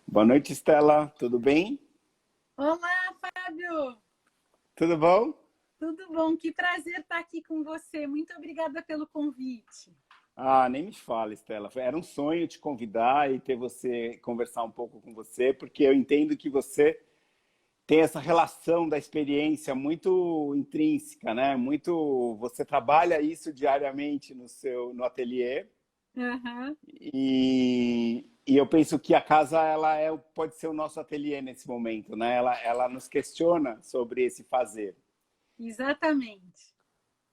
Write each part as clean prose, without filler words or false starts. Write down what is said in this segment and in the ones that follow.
Boa noite, Estela. Tudo bem? Olá, Fábio! Tudo bom? Tudo bom? Que prazer estar aqui com você. Muito obrigada pelo convite. Ah, nem me fala, Estela. Era um sonho te convidar e ter você conversar um pouco com você, porque eu entendo que você tem essa relação da experiência muito intrínseca, né? Muito, você trabalha isso diariamente no ateliê Aham, e eu penso que a casa pode ser o nosso ateliê nesse momento, né? Ela nos questiona sobre esse fazer. exatamente.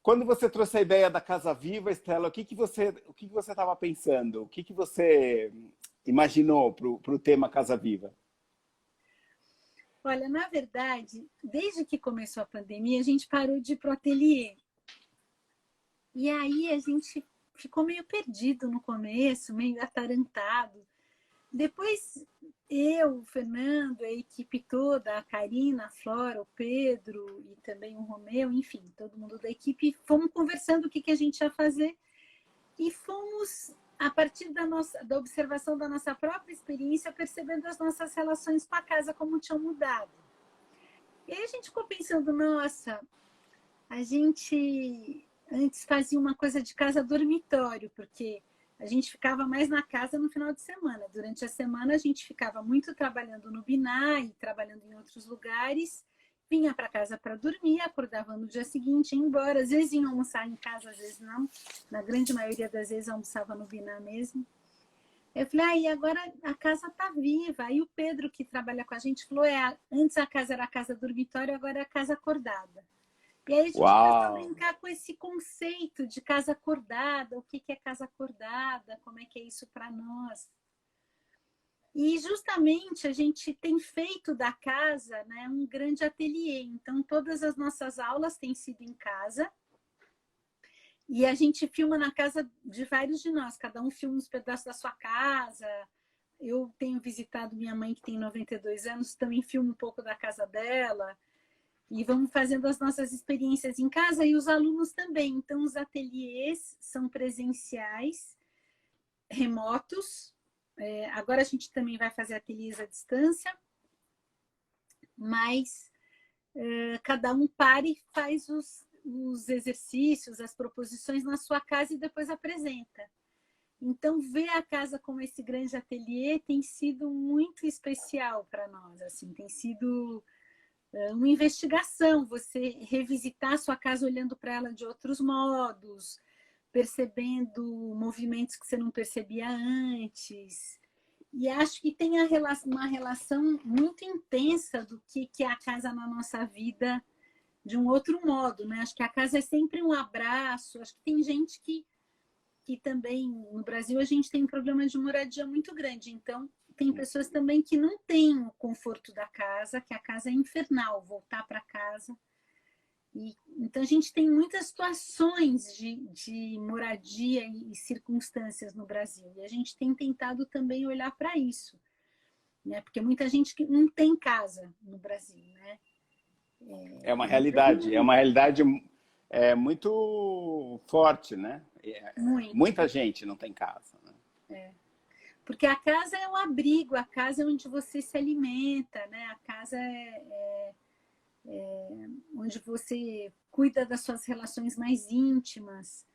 Quando você trouxe a ideia da Casa Viva, Estela, o que que você estava pensando? O que que você imaginou para o tema Casa Viva? Olha, na verdade, desde que começou a pandemia, a gente parou de ir para o ateliê. E aí a gente ficou meio perdido no começo, meio atarantado. Depois eu, o Fernando, a equipe toda, a Karina, a Flora, o Pedro e também o Romeu, enfim, todo mundo da equipe, fomos conversando o que a gente ia fazer e fomos, a partir da observação da nossa própria experiência, percebendo as nossas relações com a casa como tinham mudado. E aí a gente ficou pensando, nossa, a gente antes fazia uma coisa de casa dormitório, porque a gente ficava mais na casa no final de semana. Durante a semana a gente ficava muito trabalhando no Binar e trabalhando em outros lugares. Vinha para casa para dormir, acordava no dia seguinte, ia embora. Às vezes ia almoçar em casa, às vezes não. Na grande maioria das vezes almoçava no Binar mesmo. Eu falei, e agora a casa está viva. Aí o Pedro, que trabalha com a gente, falou, antes a casa era a casa dormitório, agora é a casa acordada. E aí a gente começou a Uau! brincar com esse conceito de casa acordada, o que é casa acordada, como é que é isso para nós. E justamente a gente tem feito da casa, né, um grande ateliê. Então todas as nossas aulas têm sido em casa e a gente filma na casa de vários de nós, cada um filma uns pedaços da sua casa. Eu tenho visitado minha mãe, que tem 92 anos, também filmo um pouco da casa dela. E vamos fazendo as nossas experiências em casa e os alunos também. Então, os ateliês são presenciais, remotos. Agora a gente também vai fazer ateliês à distância, mas cada um para e faz os exercícios, as proposições na sua casa e depois apresenta. Então, ver a casa como esse grande ateliê tem sido muito especial para nós. Assim, tem sido uma investigação, você revisitar a sua casa olhando para ela de outros modos, percebendo movimentos que você não percebia antes. E acho que tem uma relação muito intensa do que é a casa na nossa vida de um outro modo, né? Acho que a casa é sempre um abraço. Acho que tem gente que também, no Brasil, a gente tem um problema de moradia muito grande. Então, tem pessoas também que não têm o conforto da casa, que a casa é infernal, voltar para casa. Então, a gente tem muitas situações de moradia e circunstâncias no Brasil. E a gente tem tentado também olhar para isso, né? Porque muita gente que não tem casa no Brasil, né? É uma realidade muito forte, né? Muito. Muita gente não tem casa, né? Porque a casa é um abrigo, a casa é onde você se alimenta, né? A casa onde você cuida das suas relações mais íntimas.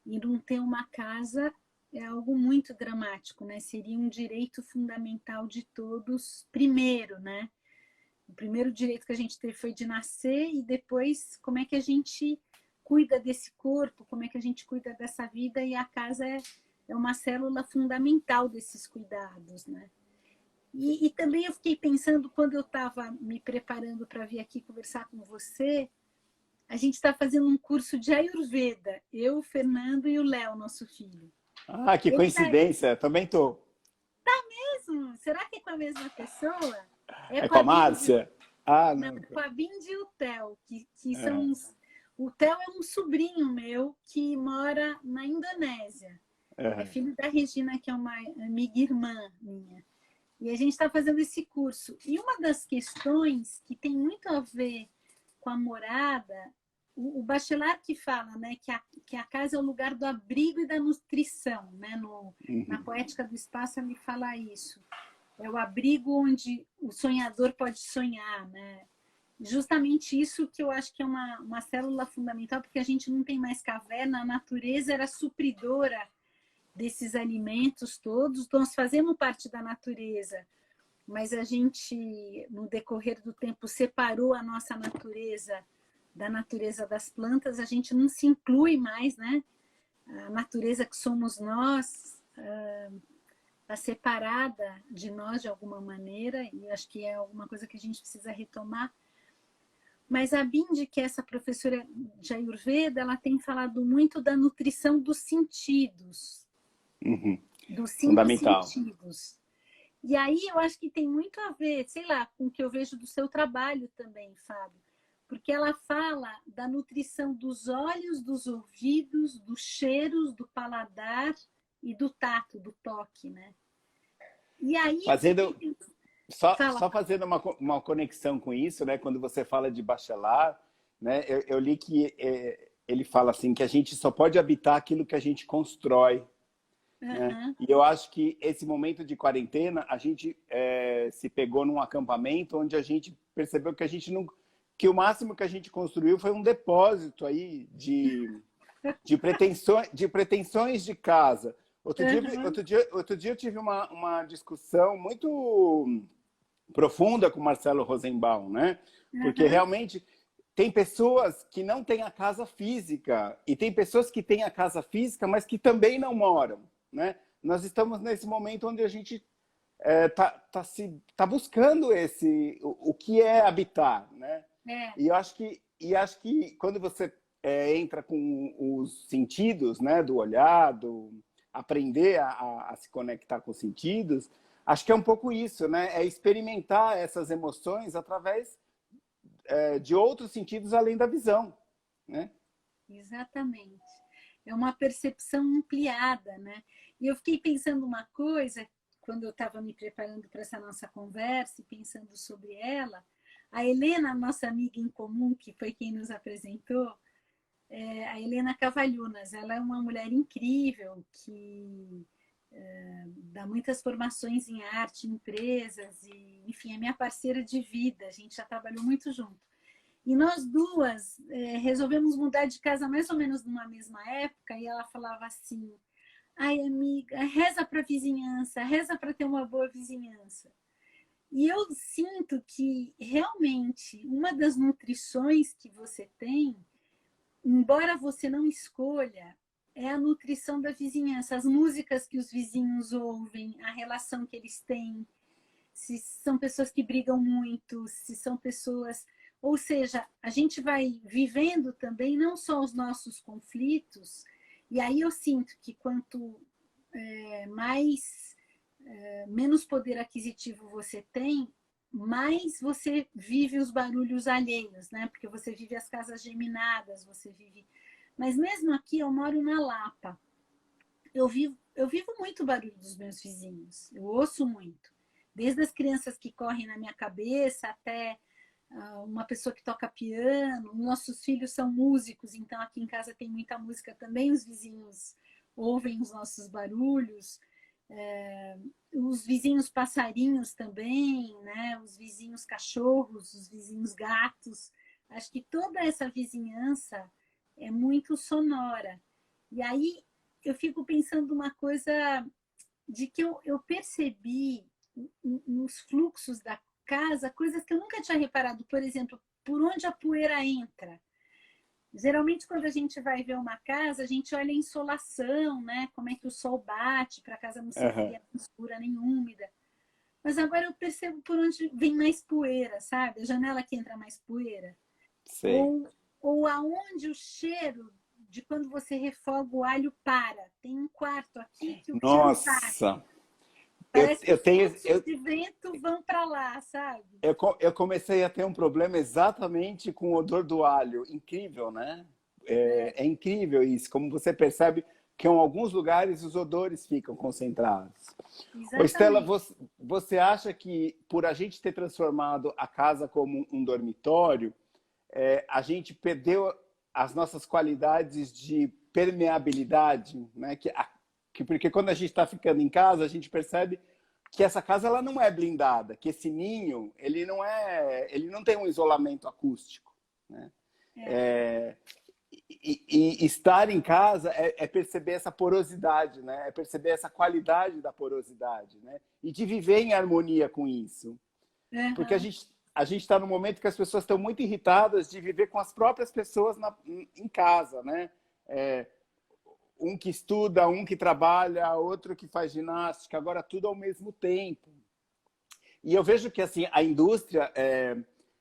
E não ter uma casa é algo muito dramático, né? Seria um direito fundamental de todos, primeiro, né? O primeiro direito que a gente teve foi de nascer e depois como é que a gente cuida desse corpo, como é que a gente cuida dessa vida e a casa é uma célula fundamental desses cuidados, né? E também eu fiquei pensando, quando eu estava me preparando para vir aqui conversar com você, a gente está fazendo um curso de Ayurveda, eu, o Fernando e o Léo, nosso filho. Ah, que Ele tá coincidência, também tô. mesmo? Será que é com a mesma pessoa? É É com com a a Bindi, Márcia? Ah, não, não. é com a Bindi e o Theo, que são É, uns... O Theo é um sobrinho meu que mora na Indonésia. É é. filho da Regina, que é uma amiga irmã minha. E a gente está fazendo esse curso. E uma das questões que tem muito a ver com a morada, o Bachelard que fala, né, que a casa é o lugar do abrigo e da nutrição, né, na Uhum. Poética do Espaço ele fala isso. é o abrigo onde o sonhador pode sonhar, né? Justamente isso que eu acho que é uma célula fundamental, porque a gente não tem mais caverna, a natureza era supridora desses alimentos todos, nós fazemos parte da natureza, mas a gente, no decorrer do tempo, separou a nossa natureza da natureza das plantas, a gente não se inclui mais, né? A natureza que somos nós está separada de nós de alguma maneira, e acho que é alguma coisa que a gente precisa retomar. Mas a Bindi, que é essa professora de Ayurveda, ela tem falado muito da nutrição dos sentidos, dos 5 Fundamental. sentidos. E aí eu acho que tem muito a ver, sei lá, com o que eu vejo do seu trabalho também, Fábio. Porque ela fala da nutrição dos olhos, dos ouvidos, dos cheiros, do paladar e do tato, do toque, né? E aí... Fazendo, Fala. só fazendo uma conexão com isso, né? Quando você fala de Bachelard, né? Eu li que ele fala assim, que a gente só pode habitar aquilo que a gente constrói. Né? E eu acho que esse momento de quarentena, a gente se pegou num acampamento onde a gente percebeu que a gente não... que o máximo que a gente construiu foi um depósito aí de pretensões de casa. Outro dia eu tive uma discussão muito profunda com o Marcelo Rosenbaum, né? Porque realmente tem pessoas que não têm a casa física e tem pessoas que têm a casa física, mas que também não moram, né? Nós estamos nesse momento onde a gente tá buscando o que é habitar, né? E eu acho que quando você entra com os sentidos, né, do olhar, do aprender a se conectar com os sentidos, acho que é um pouco isso, né? É experimentar essas emoções através de outros sentidos além da visão, né? Exatamente. É uma percepção ampliada, né? E eu fiquei pensando uma coisa, quando eu estava me preparando para essa nossa conversa e pensando sobre ela, a Helena, nossa amiga em comum, que foi quem nos apresentou, a Helena Cavalhunas, ela é uma mulher incrível, que dá muitas formações em arte, em empresas, e, enfim, é minha parceira de vida, a gente já trabalhou muito junto. E nós duas resolvemos mudar de casa mais ou menos numa mesma época, e ela falava assim, ai, amiga, reza para a vizinhança, reza para ter uma boa vizinhança. E eu sinto que, realmente, uma das nutrições que você tem, embora você não escolha, é a nutrição da vizinhança, as músicas que os vizinhos ouvem, a relação que eles têm, se são pessoas que brigam muito, se são pessoas... Ou seja, a gente vai vivendo também não só os nossos conflitos, e aí eu sinto que quanto menos poder aquisitivo você tem, mais você vive os barulhos alheios, né? Porque você vive as casas geminadas, você vive... Mas mesmo aqui, eu moro na Lapa, eu vivo muito barulho dos meus vizinhos, eu ouço muito. Desde as crianças que correm na minha cabeça até uma pessoa que toca piano, nossos filhos são músicos, então aqui em casa tem muita música também, os vizinhos ouvem os nossos barulhos, os vizinhos passarinhos também, né? Os vizinhos cachorros, os vizinhos gatos, acho que toda essa vizinhança é muito sonora. E aí eu fico pensando uma coisa de que eu percebi nos fluxos da casa, coisas que eu nunca tinha reparado, por exemplo, por onde a poeira entra. Geralmente, quando a gente vai ver uma casa, a gente olha a insolação, né? Como é que o sol bate para a casa não ser fria, nem escura, nem úmida. Mas agora eu percebo por onde vem mais poeira, sabe? A janela que entra mais poeira. Sei. Ou aonde o cheiro de quando você refoga o alho para. Tem um quarto aqui que o cheiro para. Nossa! Parece que os fluxos de vento vão para lá, sabe? Eu comecei a ter um problema exatamente com o odor do alho. Incrível, né? É incrível isso. Como você percebe que em alguns lugares os odores ficam concentrados. Ô, Estela, você acha que por a gente ter transformado a casa como um dormitório, a gente perdeu as nossas qualidades de permeabilidade, né? Porque quando a gente está ficando em casa, a gente percebe que essa casa ela não é blindada, que esse ninho ele não tem um isolamento acústico, né? E estar em casa é perceber essa porosidade, né? É perceber essa qualidade da porosidade, né? E de viver em harmonia com isso. Porque a gente está num momento que as pessoas estão muito irritadas de viver com as próprias pessoas em casa, né? Um que estuda, um que trabalha, outro que faz ginástica, agora tudo ao mesmo tempo. E eu vejo que assim, a indústria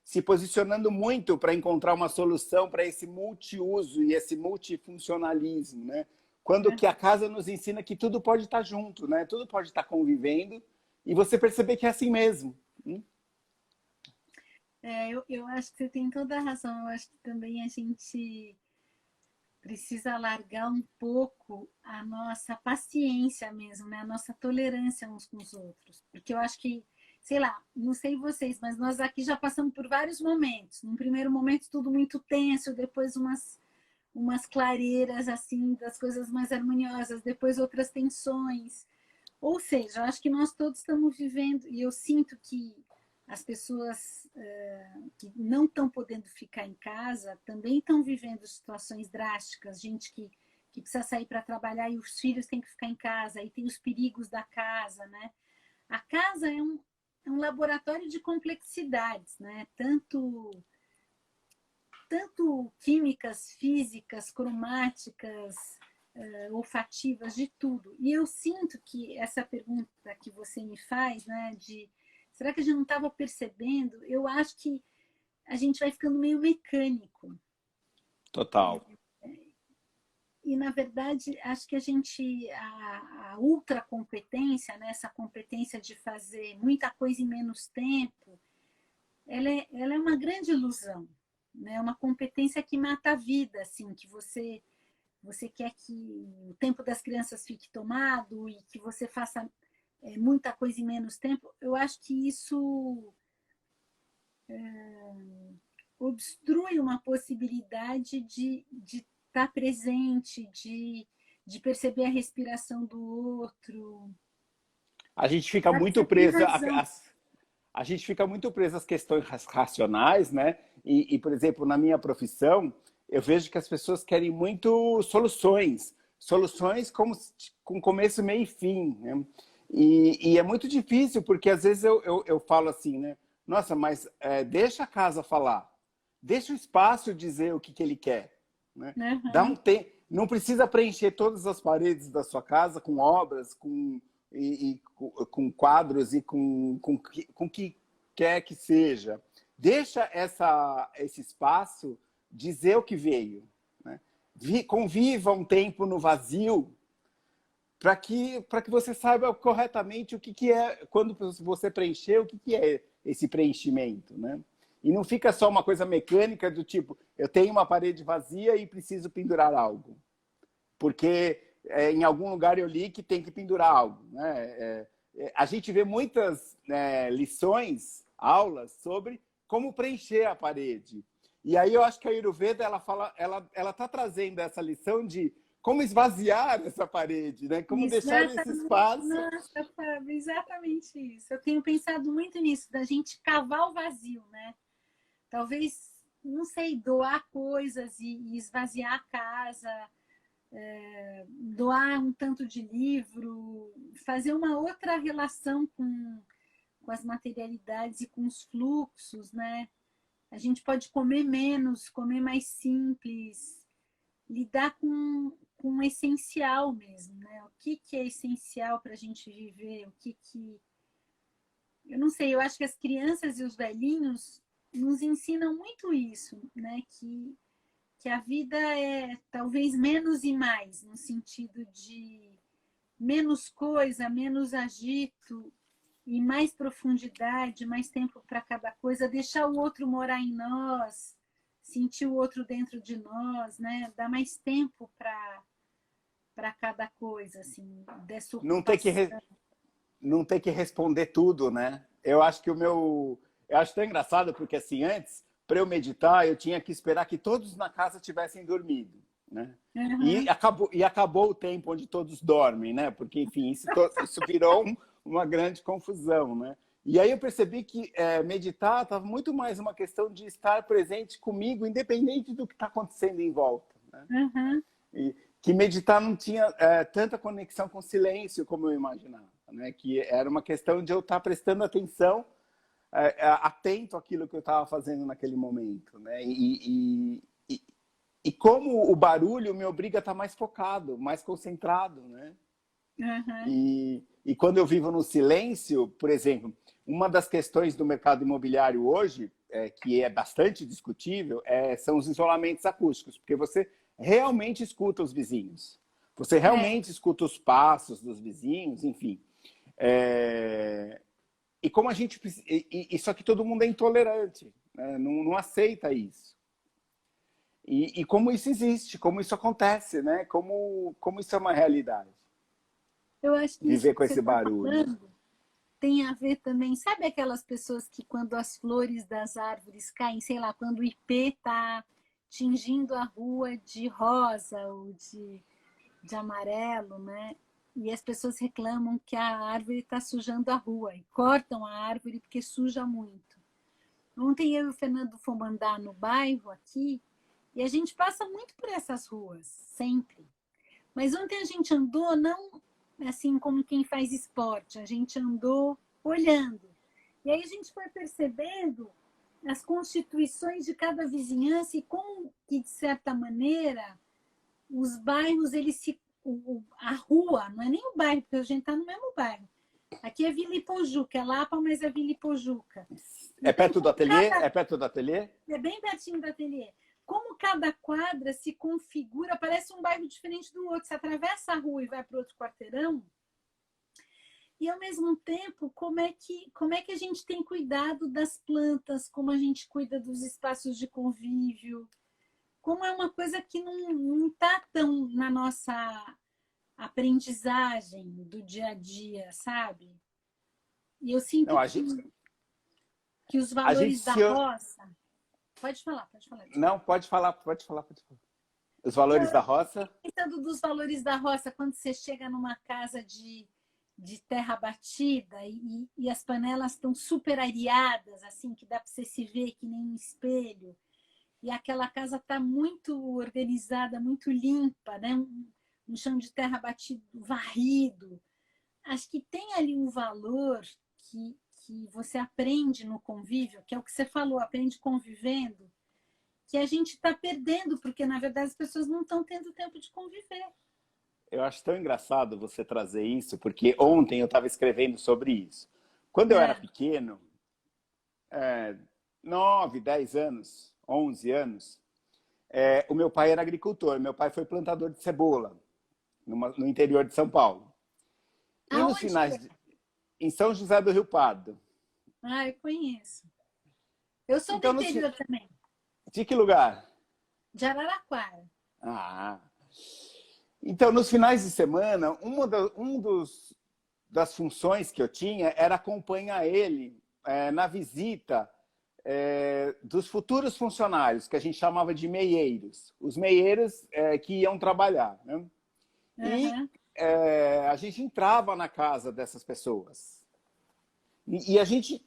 se posicionando muito para encontrar uma solução para esse multiuso e esse multifuncionalismo, né? Quando que a casa nos ensina que tudo pode estar junto, né? Tudo pode estar convivendo e você perceber que é assim mesmo. Eu acho que você tem toda a razão. Eu acho que também a gente precisa largar um pouco a nossa paciência mesmo, né? A nossa tolerância uns com os outros. Porque eu acho que, sei lá, não sei vocês, mas nós aqui já passamos por vários momentos. Num primeiro momento tudo muito tenso, depois umas clareiras assim das coisas mais harmoniosas, depois outras tensões. Ou seja, eu acho que nós todos estamos vivendo, e eu sinto que as pessoas que não estão podendo ficar em casa também estão vivendo situações drásticas, gente que precisa sair para trabalhar e os filhos têm que ficar em casa, e tem os perigos da casa, né? A casa é um laboratório de complexidades, né? Tanto químicas, físicas, cromáticas, olfativas, de tudo. E eu sinto que essa pergunta que você me faz, né, de será que a gente não estava percebendo? Eu acho que a gente vai ficando meio mecânico. Total. E, na verdade, acho que a ultracompetência, né, essa competência de fazer muita coisa em menos tempo, ela é uma grande ilusão, né? Uma competência que mata a vida, assim, que você quer que o tempo das crianças fique tomado e que você faça muita coisa em menos tempo. Eu acho que isso obstrui uma possibilidade de estar presente, de perceber a respiração do outro. A gente fica muito preso a gente fica muito preso às questões racionais, né? Por exemplo, na minha profissão, eu vejo que as pessoas querem muito soluções com começo, meio e fim, né? E é muito difícil, porque às vezes eu falo assim, né? Nossa, mas deixa a casa falar, deixa o espaço dizer o que ele quer, né? Dá um tempo, não precisa preencher todas as paredes da sua casa com obras, com quadros e com o que quer que seja. Deixa esse espaço dizer o que veio, né? Conviva um tempo no vazio para que você saiba corretamente o que é, quando você preencher, o que é esse preenchimento, né? E não fica só uma coisa mecânica do tipo, eu tenho uma parede vazia e preciso pendurar algo. Porque em algum lugar eu li que tem que pendurar algo, né? A gente vê muitas lições, aulas sobre como preencher a parede. E aí eu acho que a Ayurveda ela está trazendo essa lição de como esvaziar essa parede, né? Como deixar esse espaço. Nossa, Fábio, exatamente isso. Eu tenho pensado muito nisso, da gente cavar o vazio, né? Talvez, não sei, doar coisas e esvaziar a casa, doar um tanto de livro, fazer uma outra relação com as materialidades e com os fluxos, né? A gente pode comer menos, comer mais simples, lidar com o essencial mesmo, né? O que é essencial para a gente viver, o que... Eu não sei, eu acho que as crianças e os velhinhos nos ensinam muito isso, né? Que a vida é talvez menos e mais, no sentido de menos coisa, menos agito e mais profundidade, mais tempo para cada coisa, deixar o outro morar em nós, sentir o outro dentro de nós, né? Dar mais tempo para cada coisa, assim, dessa ocupação. Não ter que responder tudo, né? Eu acho que eu acho tão engraçado, porque assim, antes, para eu meditar, eu tinha que esperar que todos na casa tivessem dormido, né? E acabou o tempo onde todos dormem, né? Porque, enfim, isso virou uma grande confusão, né? E aí eu percebi que meditar estava muito mais uma questão de estar presente comigo, independente do que está acontecendo em volta, né? Uhum. E que meditar não tinha tanta conexão com o silêncio como eu imaginava, né? Que era uma questão de eu estar prestando atenção, atento àquilo que eu estava fazendo naquele momento, né? E como o barulho me obriga a estar mais focado, mais concentrado, né? Uhum. E quando eu vivo no silêncio, por exemplo, uma das questões do mercado imobiliário hoje, que é bastante discutível, são os isolamentos acústicos, porque você realmente escuta os vizinhos. Você realmente escuta os passos dos vizinhos, enfim. E como a gente... Só que todo mundo é intolerante, né? Não aceita isso. E como isso existe, como isso acontece, né? Como isso é uma realidade. Eu acho que isso Viver que com você esse está barulho. falando tem a ver também, sabe aquelas pessoas que quando as flores das árvores caem, sei lá, quando o ipê está tingindo a rua de rosa ou de amarelo, né? E as pessoas reclamam que a árvore está sujando a rua e cortam a árvore porque suja muito. Ontem eu e o Fernando fomos andar no bairro aqui e a gente passa muito por essas ruas, sempre. Mas ontem a gente andou não assim como quem faz esporte, a gente andou olhando. E aí a gente foi percebendo as constituições de cada vizinhança e como que, de certa maneira, os bairros, eles se... a rua, não é nem o bairro, porque a gente está no mesmo bairro. Aqui é Vila Ipojuca, é Lapa, mas é Vila Ipojuca. É Então, perto do ateliê? cada... É perto do ateliê? é bem pertinho do ateliê. Como cada quadra se configura, parece um bairro diferente do outro. Você atravessa a rua e vai para outro quarteirão. E, ao mesmo tempo, como é que a gente tem cuidado das plantas, como a gente cuida dos espaços de convívio, como é uma coisa que não está tão na nossa aprendizagem do dia a dia, sabe? E eu sinto Não, que os a gente valores da se... roça... Pode falar, pode falar. Não, pode falar, pode falar, pode falar. Os valores da roça? Pensando dos valores da roça, quando você chega numa casa de terra batida e as panelas estão super areadas, assim, que dá para você se ver que nem um espelho, e aquela casa está muito organizada, muito limpa, né? Um chão de terra batido, varrido. Acho que tem ali um valor que você aprende no convívio, que é o que você falou, aprende convivendo, que a gente está perdendo, porque, na verdade, as pessoas não estão tendo tempo de conviver. Eu acho tão engraçado você trazer isso, porque ontem eu estava escrevendo sobre isso. Quando eu era É. pequeno, 9, 10 anos, 11 anos, o meu pai era agricultor. Meu pai foi plantador de cebola no interior de São Paulo. E nos Aonde que finais, é? em São José do Rio Pardo. Ah, eu conheço. Eu sou do Então, interior também, de que lugar? de Araraquara. Ah, então, nos finais de semana, das funções que eu tinha era acompanhar ele na visita dos futuros funcionários, que a gente chamava de meieiros. Os meieiros que iam trabalhar, né? E Uhum. a gente entrava na casa dessas pessoas. E a gente...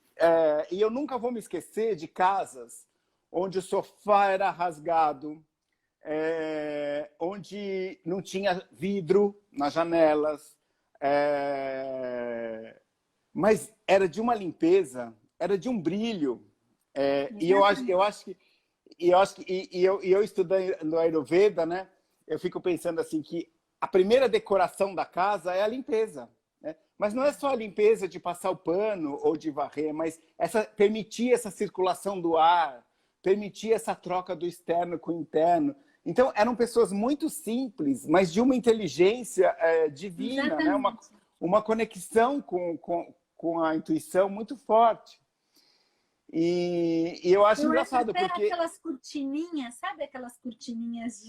e eu nunca vou me esquecer de casas onde o sofá era rasgado, onde não tinha vidro nas janelas, mas era de uma limpeza, era de um brilho. E eu estudando Ayurveda, né? Eu fico pensando assim que a primeira decoração da casa é a limpeza, né? Mas não é só a limpeza de passar o pano ou de varrer, mas permitir essa circulação do ar, permitir essa troca do externo com o interno. Então, eram pessoas muito simples, mas de uma inteligência divina, né? Exatamente. Uma conexão com a intuição muito forte. E eu acho Eu acho engraçado, até porque... aquelas cortininhas, sabe aquelas cortininhas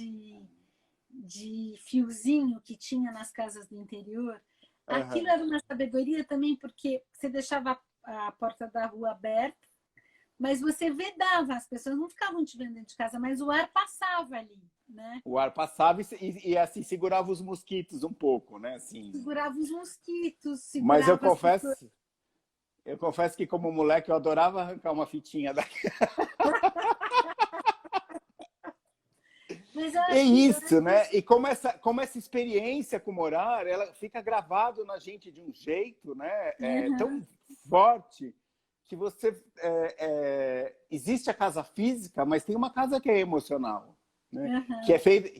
de fiozinho que tinha nas casas do interior? Aquilo Uhum. era uma sabedoria também, porque você deixava a porta da rua aberta, Mas você vedava, as pessoas não ficavam te vendo dentro de casa, mas o ar passava ali, né? O ar passava e assim segurava os mosquitos um pouco, né? Assim. Segurava os mosquitos, Mas segurava as pessoas. eu confesso que como moleque eu adorava arrancar uma fitinha daqui. Mas É eu isso, acho que né? E como essa experiência com morar, ela fica gravado na gente de um jeito, né? uhum, Tão forte que você existe a casa física, mas tem uma casa que é emocional, né? uhum,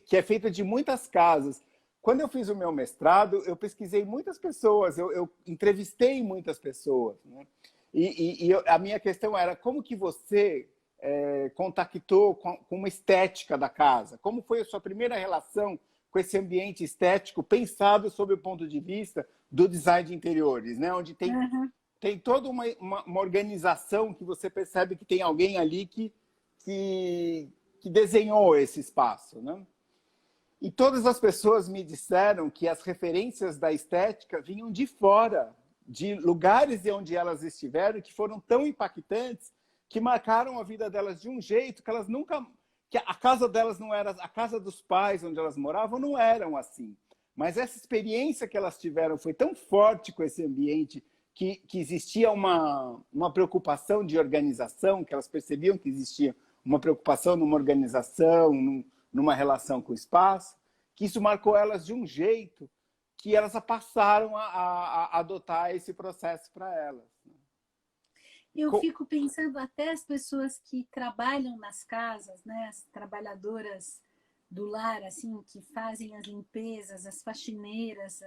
Que é feita de muitas casas. Quando eu fiz o meu mestrado, eu pesquisei muitas pessoas, eu entrevistei muitas pessoas, né? A minha questão era como que você contactou com uma estética da casa? Como foi a sua primeira relação com esse ambiente estético pensado sob o ponto de vista do design de interiores, né? Onde uhum. tem toda uma organização que você percebe que tem alguém ali que desenhou esse espaço, né? E todas as pessoas me disseram que as referências da estética vinham de fora, de lugares de onde elas estiveram, que foram tão impactantes, que marcaram a vida delas de um jeito que elas nunca... que a casa delas não era... A casa dos pais, onde elas moravam, não eram assim. Mas essa experiência que elas tiveram foi tão forte com esse ambiente que existia uma preocupação de organização, que elas percebiam que existia uma preocupação numa organização, numa relação com o espaço, que isso marcou elas de um jeito que elas passaram a adotar esse processo para elas. Eu fico pensando até as pessoas que trabalham nas casas, né, as trabalhadoras do lar, assim, que fazem as limpezas, as faxineiras,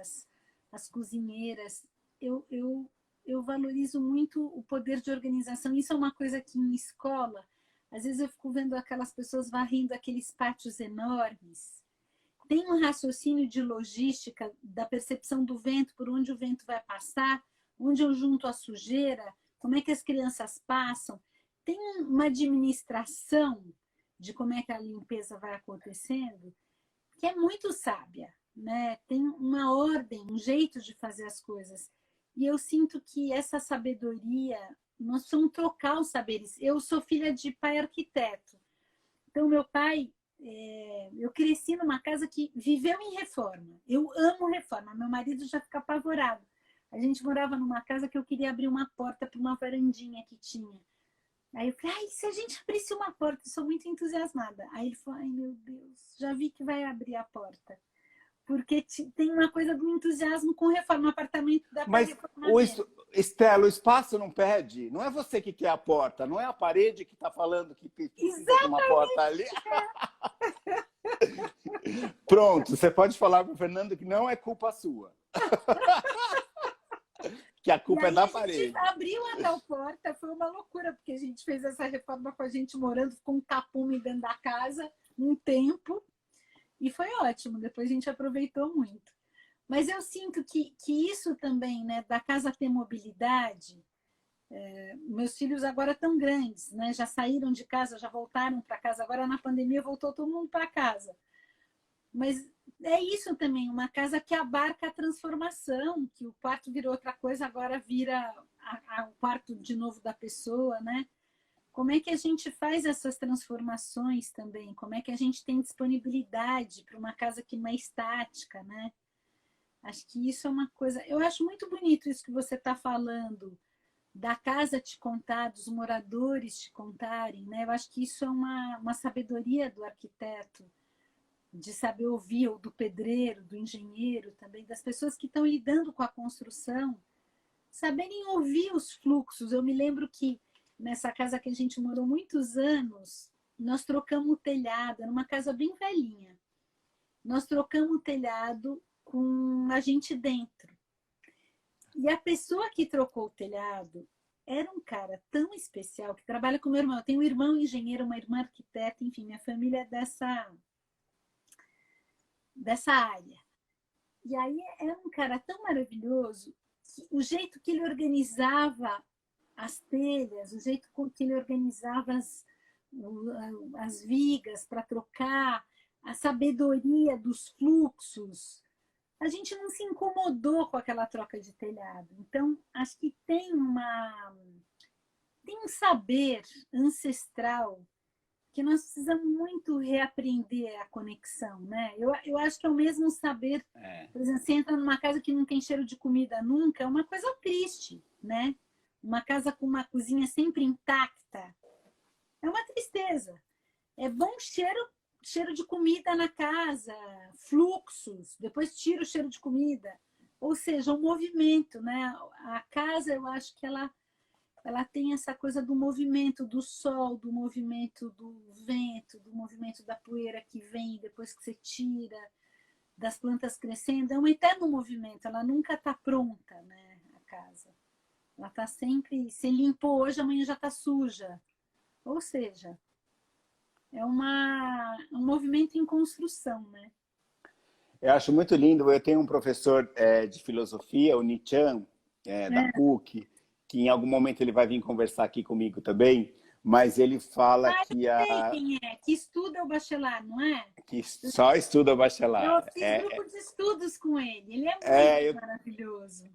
as cozinheiras. Eu valorizo muito o poder de organização. Isso é uma coisa que em escola, às vezes eu fico vendo aquelas pessoas varrendo aqueles pátios enormes. Tem um raciocínio de logística, da percepção do vento, por onde o vento vai passar, onde eu junto a sujeira, como é que as crianças passam. Tem uma administração de como é que a limpeza vai acontecendo, que é muito sábia, né? Tem uma ordem, um jeito de fazer as coisas. E eu sinto que essa sabedoria, nós precisamos trocar os saberes. Eu sou filha de pai arquiteto. Então, meu pai, eu cresci numa casa que viveu em reforma. Eu amo reforma. Meu marido já fica apavorado. A gente morava numa casa que eu queria abrir uma porta para uma varandinha que tinha. Aí eu falei, ai, se a gente abrisse uma porta, eu sou muito entusiasmada. Aí ele falou, ai meu Deus, já vi que vai abrir a porta. Porque tem uma coisa do entusiasmo com reforma. O apartamento dá para Mas, reformar mesmo. Estela, o espaço não pede. Não é você que quer a porta, não é a parede que está falando que precisa de uma porta ali. Pronto, você pode falar para o Fernando que não é culpa sua. Que a E culpa é aí da a gente parede. abriu a tal porta, foi uma loucura, porque a gente fez essa reforma com a gente morando, ficou um tapume dentro da casa um tempo, e foi ótimo, depois a gente aproveitou muito. Mas eu sinto que isso também, né, da casa ter mobilidade, meus filhos agora estão grandes, né, já saíram de casa, já voltaram para casa, agora na pandemia voltou todo mundo para casa. Mas é isso também, uma casa que abarca a transformação, que o quarto virou outra coisa, agora vira o quarto de novo da pessoa, né? Como é que a gente faz essas transformações também? Como é que a gente tem disponibilidade para uma casa que não é estática, né? Acho que isso é uma coisa. Eu acho muito bonito isso que você está falando, da casa te contar, dos moradores te contarem, né? Eu acho que isso é uma sabedoria do arquiteto, de saber ouvir, ou do pedreiro, do engenheiro também, das pessoas que estão lidando com a construção, saberem ouvir os fluxos. Eu me lembro que nessa casa que a gente morou muitos anos, nós trocamos o telhado, era uma casa bem velhinha. Nós trocamos o telhado com a gente dentro. E a pessoa que trocou o telhado era um cara tão especial que trabalha com meu irmão. Eu tenho um irmão engenheiro, uma irmã arquiteta, enfim, minha família é dessa área. E aí era um cara tão maravilhoso que o jeito que ele organizava as telhas, o jeito que ele organizava as vigas para trocar, a sabedoria dos fluxos. A gente não se incomodou com aquela troca de telhado. Então, acho que tem um saber ancestral que nós precisamos muito reaprender a conexão, né? Eu acho que é o mesmo saber, por exemplo, você entra numa casa que não tem cheiro de comida nunca, é uma coisa triste, né? Uma casa com uma cozinha sempre intacta, é uma tristeza. É bom cheiro de comida na casa, fluxos, depois tira o cheiro de comida. Ou seja, o movimento, né? A casa, eu acho que ela tem essa coisa do movimento do sol, do movimento do vento, do movimento da poeira que vem depois que você tira, das plantas crescendo. É um eterno movimento, ela nunca está pronta, né? A casa. Ela está sempre, se limpou hoje, amanhã já está suja. Ou seja, é um movimento em construção, né? Eu acho muito lindo. Eu tenho um professor de filosofia, o Nichan, da PUC, que em algum momento ele vai vir conversar aqui comigo também, mas ele fala Eu sei quem é, que estuda o bacharel, não é? que só estuda o Eu bacharel. fiz grupo de estudos com ele, ele é muito maravilhoso.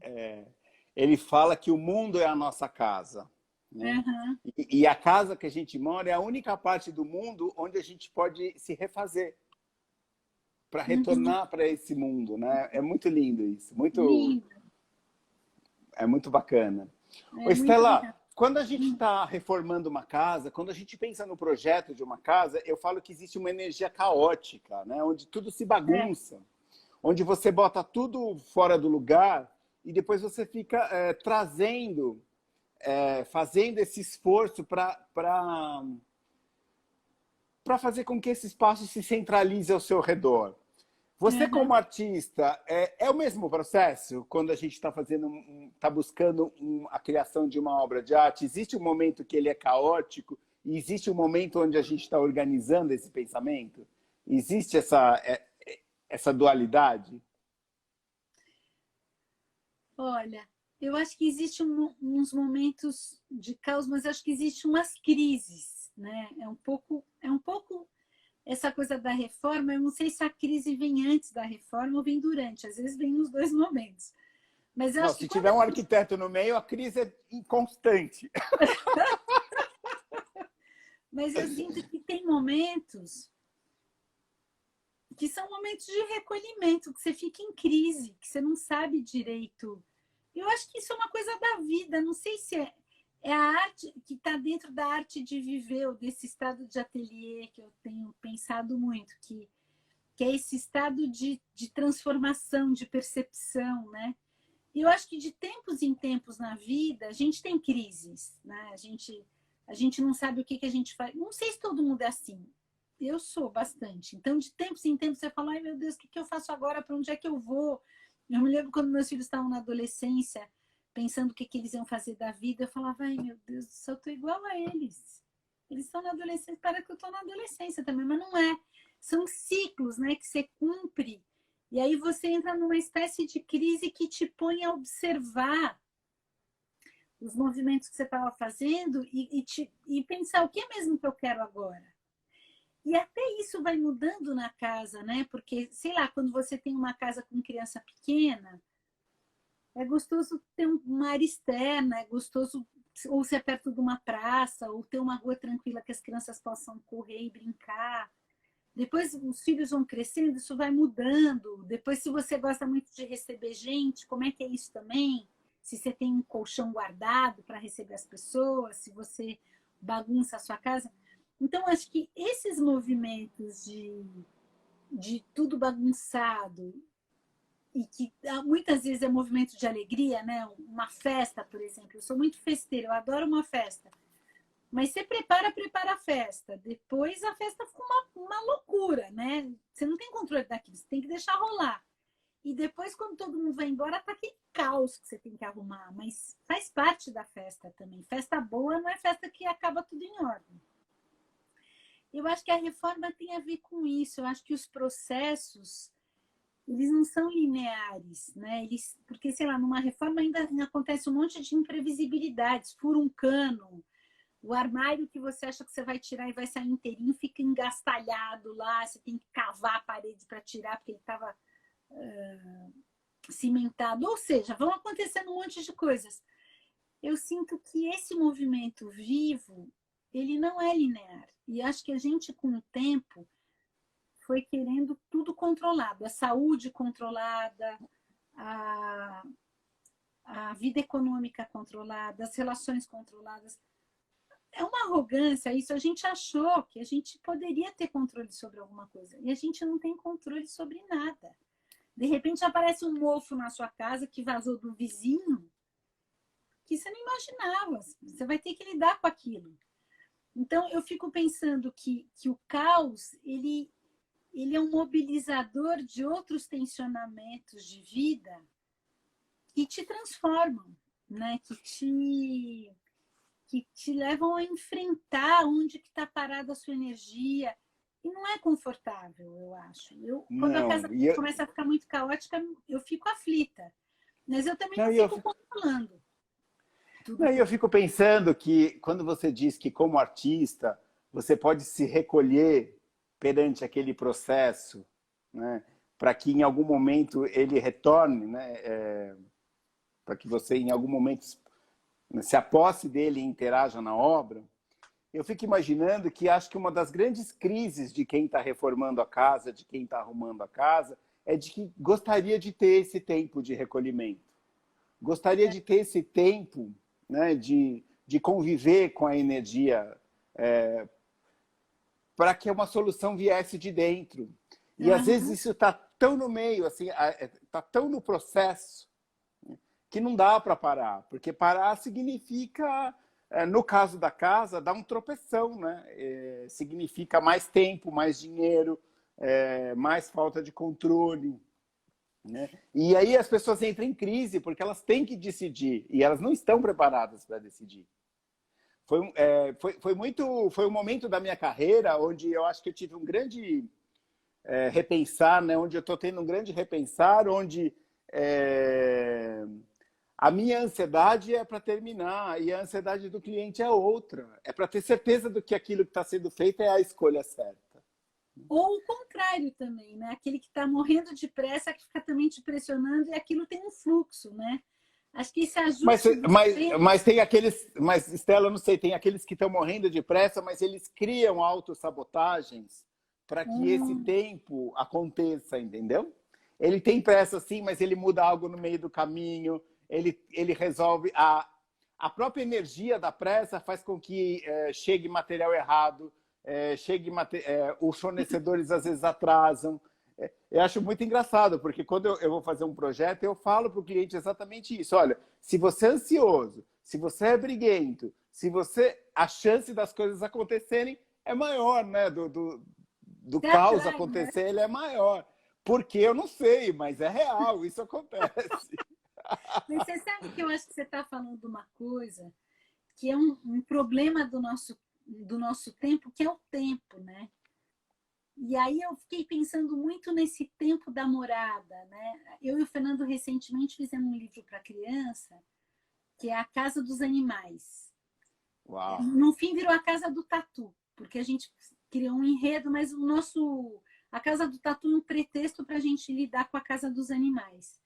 Ele fala que o mundo é a nossa casa. Né? Uhum. E a casa que a gente mora é a única parte do mundo onde a gente pode se refazer para retornar para esse mundo, né? É muito lindo isso, Lindo. é muito bacana. Ô, Estela, quando a gente está reformando uma casa, quando a gente pensa no projeto de uma casa, eu falo que existe uma energia caótica, né? Onde tudo se bagunça, onde você bota tudo fora do lugar e depois você fica trazendo, fazendo esse esforço para fazer com que esse espaço se centralize ao seu redor. Você, como artista, é o mesmo processo quando a gente está buscando a criação de uma obra de arte? Existe um momento que ele é caótico e existe um momento onde a gente está organizando esse pensamento? Existe essa dualidade? Olha, eu acho que existe uns momentos de caos, mas acho que existe umas crises, né? É um pouco essa coisa da reforma. Eu não sei se a crise vem antes da reforma ou vem durante. Às vezes vem nos dois momentos. Mas eu acho que se tiver um arquiteto no meio, a crise é inconstante. Mas eu sinto que tem momentos que são momentos de recolhimento, que você fica em crise, que você não sabe direito. Eu acho que isso é uma coisa da vida. Não sei se é a arte que está dentro da arte de viver, ou desse estado de ateliê que eu tenho pensado muito, que é esse estado de transformação, de percepção, né? E eu acho que de tempos em tempos na vida, a gente tem crises, né? A gente não sabe o que a gente faz. Não sei se todo mundo é assim. Eu sou bastante. Então, de tempos em tempos, você fala, ai meu Deus, o que eu faço agora? Para onde é que eu vou? Eu me lembro quando meus filhos estavam na adolescência, pensando o que eles iam fazer da vida, eu falava, ai meu Deus do céu, eu estou igual a eles. Eles estão na adolescência, parece que eu estou na adolescência também, mas não é. São ciclos, né, que você cumpre. E aí você entra numa espécie de crise que te põe a observar os movimentos que você estava fazendo e pensar o que é mesmo que eu quero agora. E até isso vai mudando na casa, né? Porque, sei lá, quando você tem uma casa com criança pequena, é gostoso ter uma área externa, é gostoso ou ser perto de uma praça, ou ter uma rua tranquila que as crianças possam correr e brincar. Depois os filhos vão crescendo, isso vai mudando. Depois, se você gosta muito de receber gente, como é que é isso também? Se você tem um colchão guardado para receber as pessoas, se você bagunça a sua casa. Então, acho que esses movimentos de tudo bagunçado, e que muitas vezes é movimento de alegria, né? Uma festa, por exemplo. Eu sou muito festeira, eu adoro uma festa. Mas você prepara a festa. Depois a festa fica uma loucura, né? Você não tem controle daquilo, você tem que deixar rolar. E depois, quando todo mundo vai embora, tá aquele caos que você tem que arrumar. Mas faz parte da festa também. Festa boa não é festa que acaba tudo em ordem. Eu acho que a reforma tem a ver com isso. Eu acho que os processos, eles não são lineares, né? Porque, sei lá, numa reforma ainda acontece um monte de imprevisibilidades. Fura um cano, o armário que você acha que você vai tirar e vai sair inteirinho fica engastalhado lá, você tem que cavar a parede para tirar porque ele estava cimentado. Ou seja, vão acontecendo um monte de coisas. eu sinto que esse movimento vivo, ele não é linear. E acho que a gente, com o tempo, foi querendo tudo controlado. A saúde controlada, a, a vida econômica controlada, as relações controladas. É uma arrogância isso. A gente achou que a gente poderia ter controle sobre alguma coisa. E a gente não tem controle sobre nada. De repente aparece um mofo na sua casa que vazou do vizinho, que você não imaginava. Você vai ter que lidar com aquilo. Então, eu fico pensando que o caos, ele é um mobilizador de outros tensionamentos de vida que te transformam, né? que te levam a enfrentar onde que está parada a sua energia. E não é confortável, eu acho. Quando a casa começa a ficar muito caótica, eu fico aflita. Mas eu também não fico controlando. Eu fico pensando que quando você diz que, como artista, você pode se recolher perante aquele processo, né, para que em algum momento ele retorne, né, para que você em algum momento se aposse dele e interaja na obra, eu fico imaginando que acho que uma das grandes crises de quem está reformando a casa, de quem está arrumando a casa, é de que gostaria de ter esse tempo de recolhimento. Gostaria de ter esse tempo, né, de conviver com a energia, para que uma solução viesse de dentro. E às vezes isso está tão no meio, assim, está tão no processo, que não dá para parar, porque parar significa, no caso da casa, dar um tropeção, né? Significa mais tempo, mais dinheiro, mais falta de controle, né? E aí as pessoas entram em crise porque elas têm que decidir e elas não estão preparadas para decidir. Foi um momento da minha carreira onde eu acho que eu tive um grande repensar, né? Onde eu estou tendo um grande repensar, onde a minha ansiedade é para terminar e a ansiedade do cliente é outra. É para ter certeza do que aquilo que está sendo feito é a escolha certa. Ou o contrário também, né? Aquele que está morrendo de pressa, que fica também te pressionando e aquilo tem um fluxo, né? Acho que esse ajuste... Mas tem aqueles... Mas, Stella, eu não sei, tem aqueles que estão morrendo de pressa, mas eles criam autossabotagens para que esse tempo aconteça, entendeu? Ele tem pressa sim, mas ele muda algo no meio do caminho, ele resolve... A própria energia da pressa faz com que chegue material errado, os fornecedores às vezes atrasam. Eu acho muito engraçado, porque quando eu vou fazer um projeto, eu falo para o cliente exatamente isso. Olha, se você é ansioso, se você é briguento, a chance das coisas acontecerem é maior, né? Do caos acontecer, ele é maior. Porque eu não sei, mas é real, isso acontece. Mas você sabe que eu acho que você está falando uma coisa que é um problema do nosso tempo, que é o tempo, né? E aí eu fiquei pensando muito nesse tempo da morada, né? Eu e o Fernando recentemente fizemos um livro para criança, que é A Casa dos Animais. Uau. No fim virou A Casa do Tatu, porque a gente criou um enredo, mas a Casa do Tatu é um pretexto para a gente lidar com a Casa dos Animais.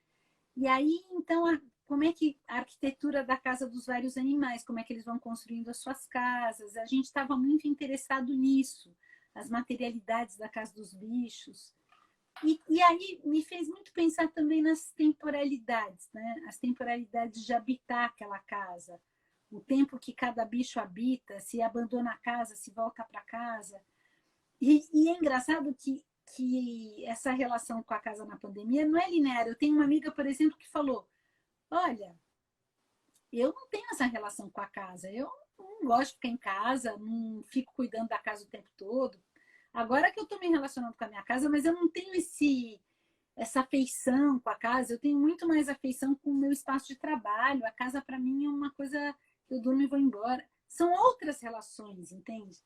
E aí, então, como é que a arquitetura da casa dos vários animais, como é que eles vão construindo as suas casas, a gente estava muito interessado nisso, as materialidades da casa dos bichos. E aí me fez muito pensar também nas temporalidades, né? As temporalidades de habitar aquela casa, o tempo que cada bicho habita, se abandona a casa, se volta para casa. E é engraçado que essa relação com a casa na pandemia não é linear. Eu tenho uma amiga, por exemplo, que falou: olha, eu não tenho essa relação com a casa, eu não gosto de ficar em casa, não fico cuidando da casa o tempo todo. Agora que eu estou me relacionando com a minha casa, mas eu não tenho essa afeição com a casa, eu tenho muito mais afeição com o meu espaço de trabalho. A casa, para mim, é uma coisa que eu durmo e vou embora. São outras relações, entende?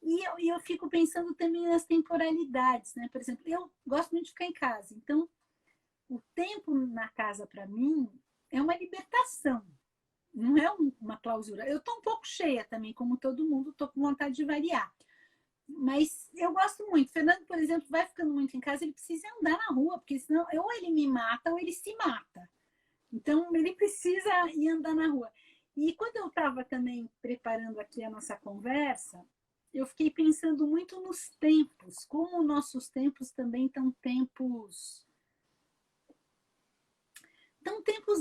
E eu fico pensando também nas temporalidades, né? Por exemplo, eu gosto muito de ficar em casa, então o tempo na casa, para mim, é uma libertação, não é uma clausura. Eu estou um pouco cheia também, como todo mundo, estou com vontade de variar. Mas eu gosto muito. O Fernando, por exemplo, vai ficando muito em casa, ele precisa andar na rua, porque senão ou ele me mata ou ele se mata. Então, ele precisa ir andar na rua. E quando eu estava também preparando aqui a nossa conversa, eu fiquei pensando muito nos tempos, como nossos tempos também estão tempos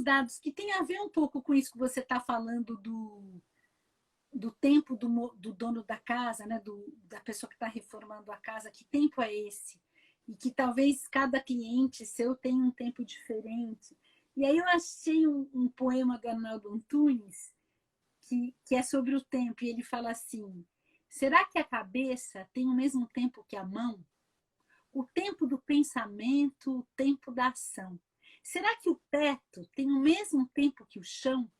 dados, que tem a ver um pouco com isso que você está falando do tempo do dono da casa, né? Da pessoa que está reformando a casa, que tempo é esse? E que talvez cada cliente seu tenha um tempo diferente. E aí eu achei um poema do Arnaldo Antunes que é sobre o tempo, e ele fala assim: será que a cabeça tem o mesmo tempo que a mão? O tempo do pensamento, o tempo da ação. Será que o teto tem o mesmo tempo que o chão?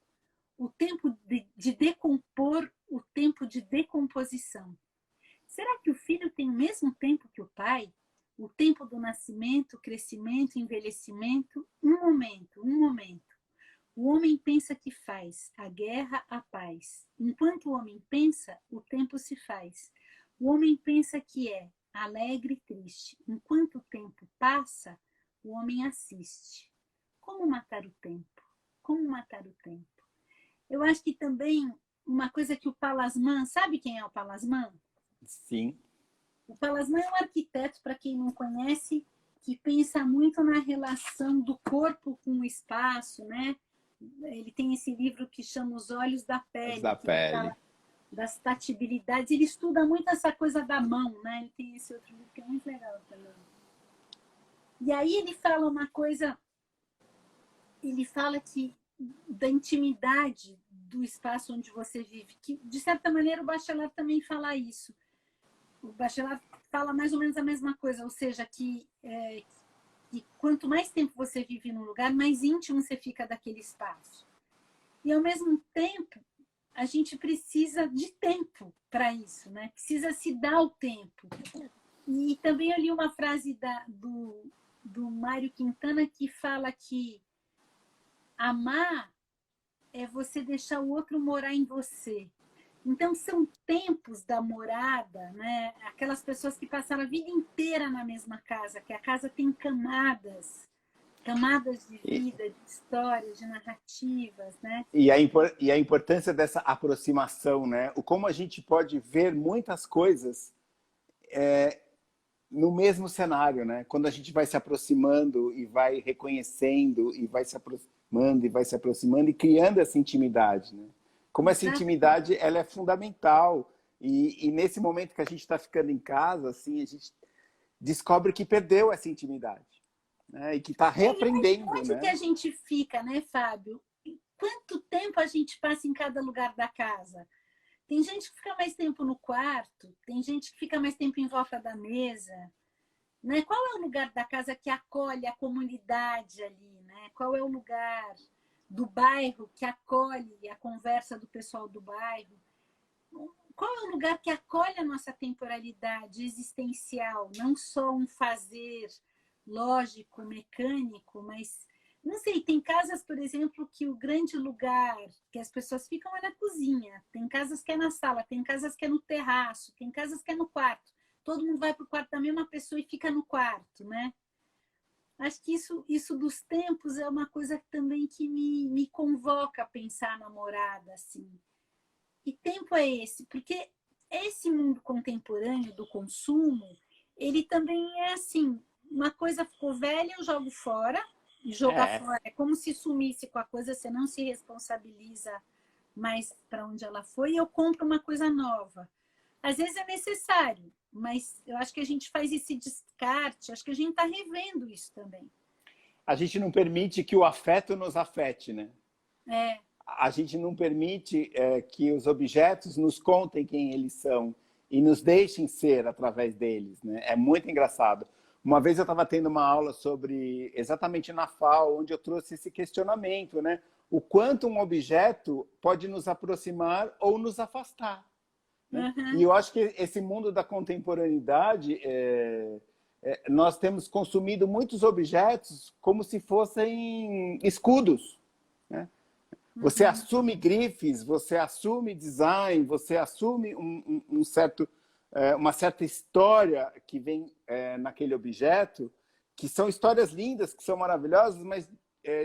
O tempo de decompor, o tempo de decomposição. Será que o filho tem o mesmo tempo que o pai? O tempo do nascimento, crescimento, envelhecimento? Um momento. O homem pensa que faz, a guerra, a paz. Enquanto o homem pensa, o tempo se faz. O homem pensa que é alegre e triste. Enquanto o tempo passa, o homem assiste. Como matar o tempo? Como matar o tempo? Eu acho que também uma coisa que o Palasman, sabe quem é o Palasman? Sim. O Palasman é um arquiteto, para quem não conhece, que pensa muito na relação do corpo com o espaço, né? Ele tem esse livro que chama Os Olhos da Pele, Da que ele pele. fala das tatibilidades. Ele estuda muito essa coisa da mão, né? Ele tem esse outro livro que é muito legal também. E aí ele fala uma coisa, ele fala que da intimidade do espaço onde você vive, que de certa maneira o Bachelard também fala isso. O Bachelard fala mais ou menos a mesma coisa, ou seja, que quanto mais tempo você vive num lugar, mais íntimo você fica daquele espaço. E ao mesmo tempo, a gente precisa de tempo para isso, né? Precisa se dar o tempo. E também eu li uma frase do Mário Quintana que fala que amar é você deixar o outro morar em você. Então, são tempos da morada, né? Aquelas pessoas que passaram a vida inteira na mesma casa, que a casa tem camadas, camadas de vida, de histórias, de narrativas, né? E a importância dessa aproximação, né? O como a gente pode ver muitas coisas no mesmo cenário, né? Quando a gente vai se aproximando e vai reconhecendo e vai se aproximando e vai se aproximando e criando essa intimidade, né? Como essa intimidade ela é fundamental e nesse momento que a gente está ficando em casa, assim, a gente descobre que perdeu essa intimidade, né? E que está reaprendendo, onde né? que a gente fica, né, Fábio? Quanto tempo a gente passa em cada lugar da casa? Tem gente que fica mais tempo no quarto, tem gente que fica mais tempo em volta da mesa, né? Qual é o lugar da casa que acolhe a comunidade ali, né? Qual é o lugar do bairro que acolhe a conversa do pessoal do bairro? Qual é o lugar que acolhe a nossa temporalidade existencial, não só um fazer lógico, mecânico, mas não sei, tem casas, por exemplo, que o grande lugar que as pessoas ficam é na cozinha, tem casas que é na sala, tem casas que é no terraço, tem casas que é no quarto. Todo mundo vai para o quarto da mesma pessoa e fica no quarto, né? Acho que isso dos tempos é uma coisa também que me convoca a pensar na morada, assim. Que tempo é esse? Porque esse mundo contemporâneo do consumo, ele também é assim, uma coisa ficou velha, eu jogo fora, e jogar fora é como se sumisse com a coisa, você não se responsabiliza mais para onde ela foi, e eu compro uma coisa nova. Às vezes é necessário, mas eu acho que a gente faz esse descarte, acho que a gente está revendo isso também. A gente não permite que o afeto nos afete, né? É. A gente não permite que os objetos nos contem quem eles são e nos deixem ser através deles, né? É muito engraçado. Uma vez eu estava tendo uma aula sobre, exatamente na FAO, onde eu trouxe esse questionamento, né? O quanto um objeto pode nos aproximar ou nos afastar, né? Uhum. E eu acho que esse mundo da contemporaneidade, nós temos consumido muitos objetos como se fossem escudos, né? Você assume grifes, você assume design, você assume uma certa história que vem naquele objeto, que são histórias lindas, que são maravilhosas, mas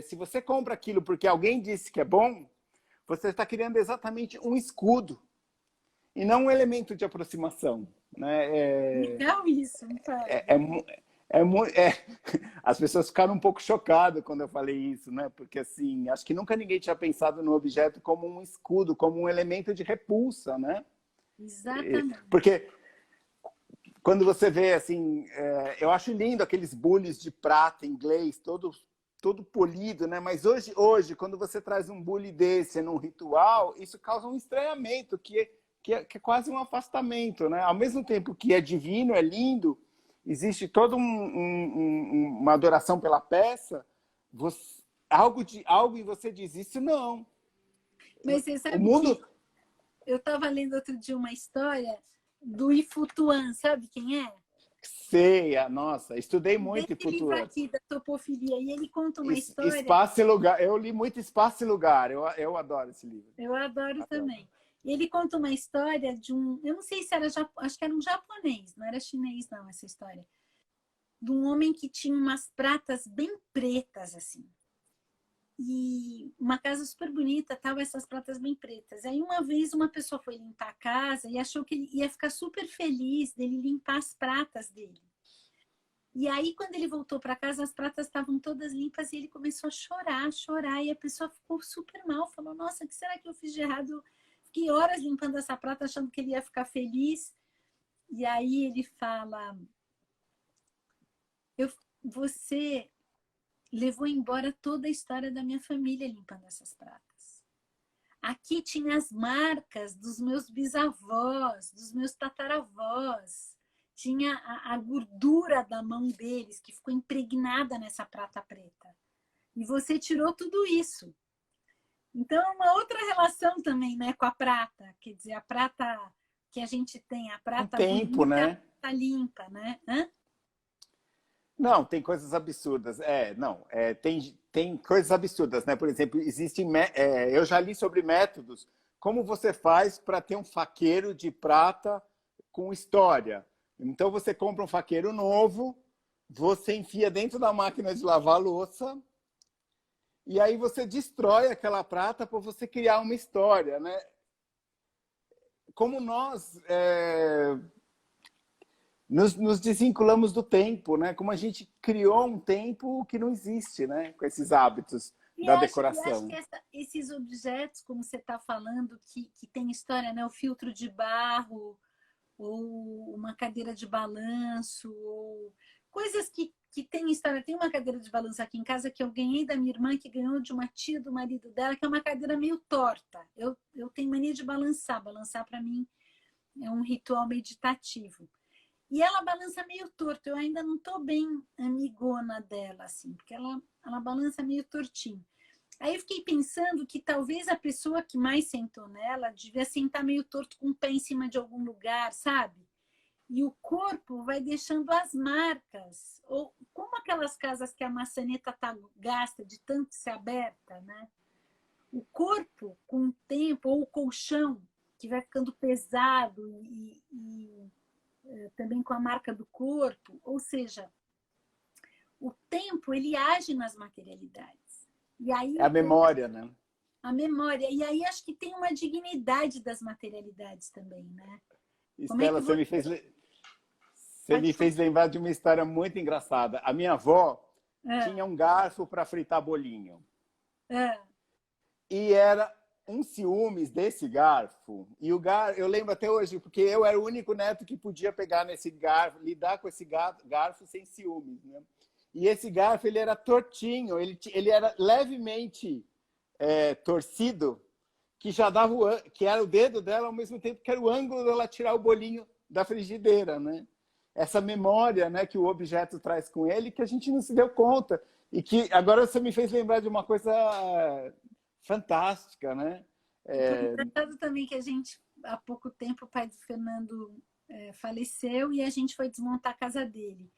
se você compra aquilo porque alguém disse que é bom, você está criando exatamente um escudo e não um elemento de aproximação, né? Legal isso, cara. É, as pessoas ficaram um pouco chocadas quando eu falei isso, né? Porque assim, acho que nunca ninguém tinha pensado no objeto como um escudo, como um elemento de repulsa, né? Exatamente. Porque quando você vê assim, eu acho lindo aqueles bules de prata inglês, todo polido, né? Mas hoje, quando você traz um bule desse num ritual, isso causa um estranhamento que é quase um afastamento, né? Ao mesmo tempo que é divino, é lindo, existe toda uma adoração pela peça, algo em você diz isso não. Mas você O sabe mundo que eu estava lendo outro dia uma história do Ifutuan, sabe quem é? ceia, nossa, estudei muito em Desse livro Futura. aqui, da topofilia, e ele conta uma história, Espaço e Lugar. Eu li muito Espaço e Lugar. Eu adoro esse livro. eu adoro Adoro. também. E ele conta uma história de um, eu não sei se era, acho que era um japonês, não era chinês não, essa história. De um homem que tinha umas pratas bem pretas, assim. E uma casa super bonita, tava essas pratas bem pretas. Aí uma vez uma pessoa foi limpar a casa e achou que ele ia ficar super feliz dele limpar as pratas dele. E aí, quando ele voltou para casa, as pratas estavam todas limpas e ele começou a chorar. E a pessoa ficou super mal, falou: Nossa, o que será que eu fiz de errado? Fiquei horas limpando essa prata, achando que ele ia ficar feliz. E aí ele fala: Você levou embora toda a história da minha família limpando essas pratas. Aqui tinha as marcas dos meus bisavós, dos meus tataravós. Tinha a gordura da mão deles que ficou impregnada nessa prata preta. E você tirou tudo isso. Então, é uma outra relação também, né, com a prata. Quer dizer, a prata que a gente tem, a Um prata tempo, bonita, a né? prata limpa, né? Hã? Não, tem coisas absurdas. Tem coisas absurdas, né? Por exemplo, eu já li sobre métodos. Como você faz para ter um faqueiro de prata com história? Então você compra um faqueiro novo, você enfia dentro da máquina de lavar louça e aí você destrói aquela prata para você criar uma história, né? Como nós nos desvinculamos do tempo, né? Como a gente criou um tempo que não existe, né? Com esses hábitos E da acho que decoração. esses objetos, como você está falando, que tem história, né? O filtro de barro, ou uma cadeira de balanço, ou coisas que têm história. Tem uma cadeira de balanço aqui em casa que eu ganhei da minha irmã, que ganhou de uma tia do marido dela, que é uma cadeira meio torta. Eu tenho mania de balançar. Balançar, para mim, é um ritual meditativo. E ela balança meio torto. Eu ainda não estou bem amigona dela, assim, porque ela balança meio tortinho. Aí eu fiquei pensando que talvez a pessoa que mais sentou nela devia sentar meio torto com o pé em cima de algum lugar, sabe? E o corpo vai deixando as marcas. Ou como aquelas casas que a maçaneta tá gasta de tanto ser aberta, né? O corpo, com o tempo, ou o colchão, que vai ficando pesado também com a marca do corpo. Ou seja, o tempo, ele age nas materialidades. E É a aí memória, né? a memória. E aí acho que tem uma dignidade das materialidades também, né? Como é que Estela, você você pode me falar? fez lembrar de uma história muito engraçada. A minha avó Ah, tinha um garfo para fritar bolinho. ah, E era um ciúmes desse garfo. E eu lembro até hoje, porque eu era o único neto que podia pegar nesse garfo, lidar com esse garfo sem ciúmes, né? E esse garfo, ele era tortinho, ele era levemente torcido, que já dava que era o dedo dela ao mesmo tempo que era o ângulo dela tirar o bolinho da frigideira, né? Essa memória, né, que o objeto traz com ele, que a gente não se deu conta. E que agora você me fez lembrar de uma coisa fantástica, né? foi engraçado também que a gente, há pouco tempo, o pai do Fernando faleceu e a gente foi desmontar a casa dele.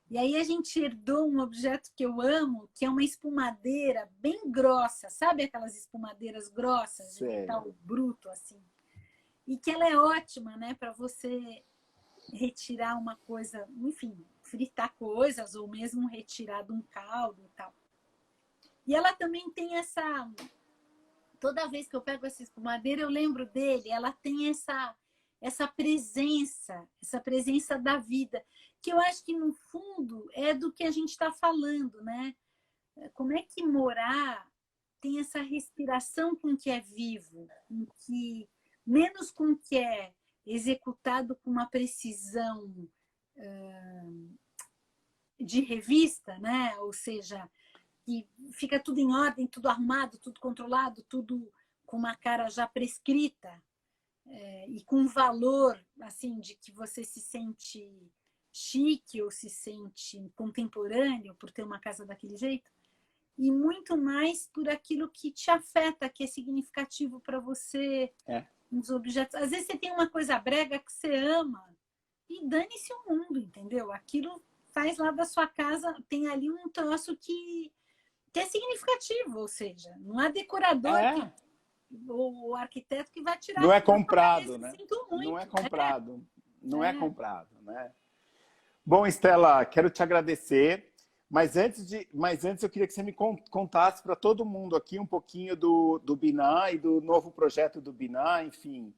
E aí a gente herdou um objeto que eu amo, que é uma espumadeira bem grossa, sabe aquelas espumadeiras grossas de Sério. metal bruto assim? E que ela é ótima, né, para você retirar uma coisa, enfim, fritar coisas ou mesmo retirar de um caldo e tal. E ela também tem toda vez que eu pego essa espumadeira, eu lembro dele. Ela tem essa presença da vida, que eu acho que, no fundo, é do que a gente está falando, né? Como é que morar tem essa respiração com o que é vivo, menos com o que é executado com uma precisão de revista, né? Ou seja, que fica tudo em ordem, tudo arrumado, tudo controlado, tudo com uma cara já prescrita, e com um valor assim de que você se sente chique ou se sente contemporâneo por ter uma casa daquele jeito, e muito mais por aquilo que te afeta, que é significativo para você, os objetos. Às vezes você tem uma coisa brega que você ama e dane-se o mundo, entendeu? Aquilo faz lá da sua casa, tem ali um troço que é significativo, ou seja, não há decorador ou arquiteto que vai tirar não é aquilo da sua comprado, cabeça. né? Sinto muito. Não é comprado. Não é comprado, né? Bom, Estela, quero te agradecer, mas antes eu queria que você me contasse para todo mundo aqui um pouquinho do Biná e do novo projeto do Biná, enfim.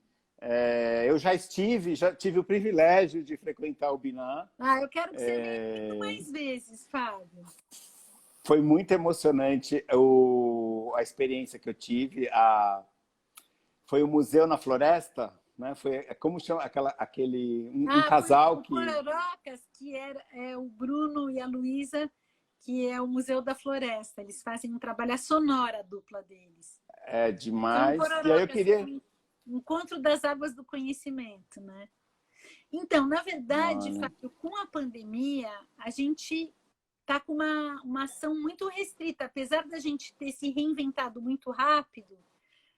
Eu já tive o privilégio de frequentar o Biná. Eu quero que você venha muito mais vezes, Fábio. Foi muito emocionante a experiência que eu tive. Foi o Museu na Floresta, né? Foi, como chama um casal que... Pororocas, que é o Bruno e a Luísa, que é o Museu da Floresta. Eles fazem um trabalho, a sonora dupla deles. É demais. Então, e aí eu queria... Encontro das Águas do Conhecimento, né? Então, na verdade, Fábio, com a pandemia, a gente está com uma ação muito restrita. Apesar da gente ter se reinventado muito rápido,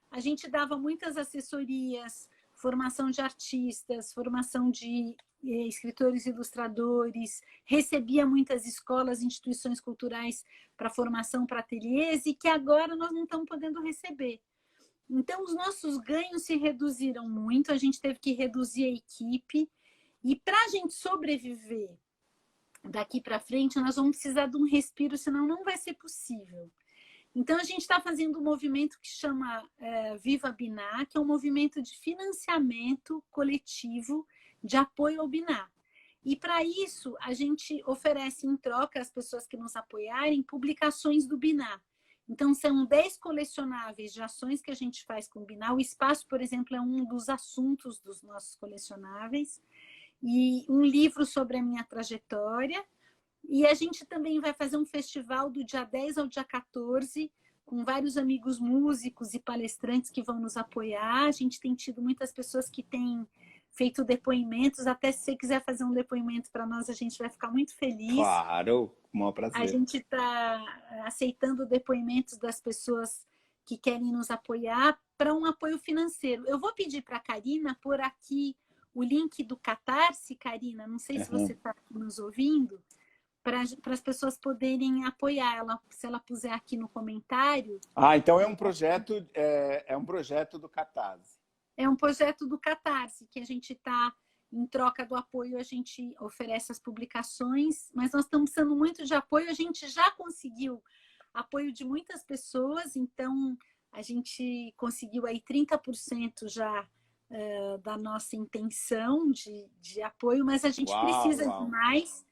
a gente dava muitas assessorias, formação de artistas, formação de escritores e ilustradores, recebia muitas escolas, instituições culturais para formação para ateliês, e que agora nós não estamos podendo receber. Então, os nossos ganhos se reduziram muito, a gente teve que reduzir a equipe, e para a gente sobreviver daqui para frente, nós vamos precisar de um respiro, senão não vai ser possível. Então, a gente está fazendo um movimento que chama Viva Biná, que é um movimento de financiamento coletivo de apoio ao Biná. E, para isso, a gente oferece em troca às pessoas que nos apoiarem publicações do Biná. Então, são 10 colecionáveis de ações que a gente faz com o Biná. O espaço, por exemplo, é um dos assuntos dos nossos colecionáveis. E um livro sobre a minha trajetória. E a gente também vai fazer um festival do dia 10 ao dia 14, com vários amigos músicos e palestrantes que vão nos apoiar. A gente tem tido muitas pessoas que têm feito depoimentos. Até se você quiser fazer um depoimento para nós, a gente vai ficar muito feliz. Claro, com o maior prazer. A gente está aceitando depoimentos das pessoas que querem nos apoiar para um apoio financeiro. Eu vou pedir para a Karina pôr aqui o link do Catarse, Karina, não sei se você está nos ouvindo, para as pessoas poderem apoiar ela, se ela puser aqui no comentário. Então é um projeto do Catarse. É um projeto do Catarse, que a gente está, em troca do apoio, a gente oferece as publicações, mas nós estamos precisando muito de apoio. A gente já conseguiu apoio de muitas pessoas, então a gente conseguiu aí 30% já da nossa intenção de apoio, mas a gente precisa de mais.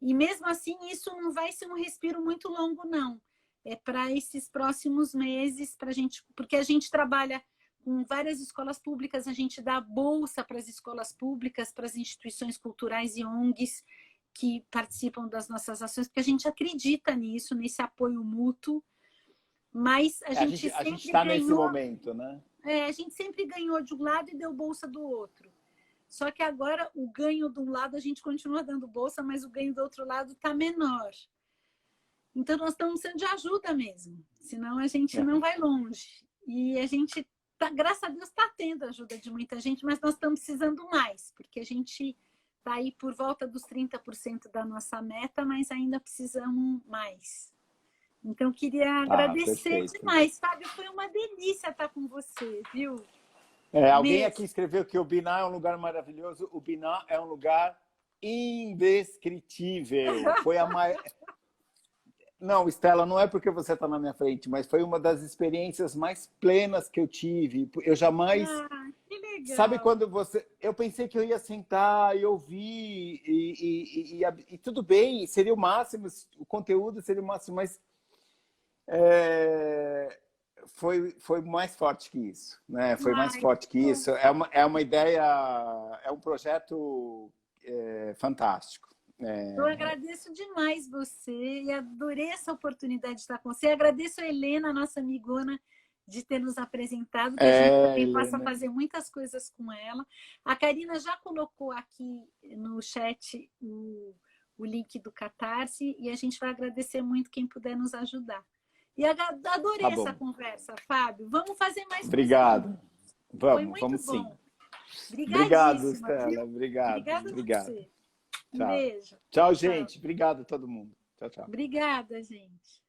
E mesmo assim, isso não vai ser um respiro muito longo, não. É para esses próximos meses, porque a gente trabalha com várias escolas públicas, a gente dá bolsa para as escolas públicas, para as instituições culturais e ONGs que participam das nossas ações, porque a gente acredita nisso, nesse apoio mútuo. Mas a gente está nesse momento, né? A gente sempre ganhou de um lado e deu bolsa do outro. Só que agora o ganho de um lado a gente continua dando bolsa, mas o ganho do outro lado está menor. Então nós estamos precisando de ajuda mesmo, senão a gente não vai longe. E a gente, graças a Deus, está tendo ajuda de muita gente, mas nós estamos precisando mais, porque a gente está aí por volta dos 30% da nossa meta, mas ainda precisamos mais. Então, queria agradecer demais. Fábio, foi uma delícia estar com você, viu? Alguém aqui escreveu que o Biná é um lugar maravilhoso. O Biná é um lugar indescritível. Não, Estela, não é porque você está na minha frente, mas foi uma das experiências mais plenas que eu tive. Eu jamais... Que Sabe legal. quando você... Eu pensei que eu ia sentar e ouvir e tudo bem, seria o máximo, o conteúdo seria o máximo, mas é, foi mais forte que isso, né? Foi mais Ai, forte que bom. isso. É uma ideia, é um projeto fantástico. Eu agradeço demais você e adorei essa oportunidade de estar com você. Agradeço a Helena, nossa amigona, de ter nos apresentado, que a gente também possa Helena. fazer muitas coisas com ela. A Karina já colocou aqui no chat o link do Catarse e a gente vai agradecer muito quem puder nos ajudar. E adorei Tá essa bom. conversa, Fábio. Vamos fazer mais coisas Obrigado. juntos. Foi muito Vamos sim. bom. Obrigado, Obrigadíssima, Estela. viu? Obrigado, Obrigada a obrigado. você. Um Tchau. beijo. Tchau, Tchau. gente. Obrigado a todo mundo. Tchau, tchau. Obrigada, gente.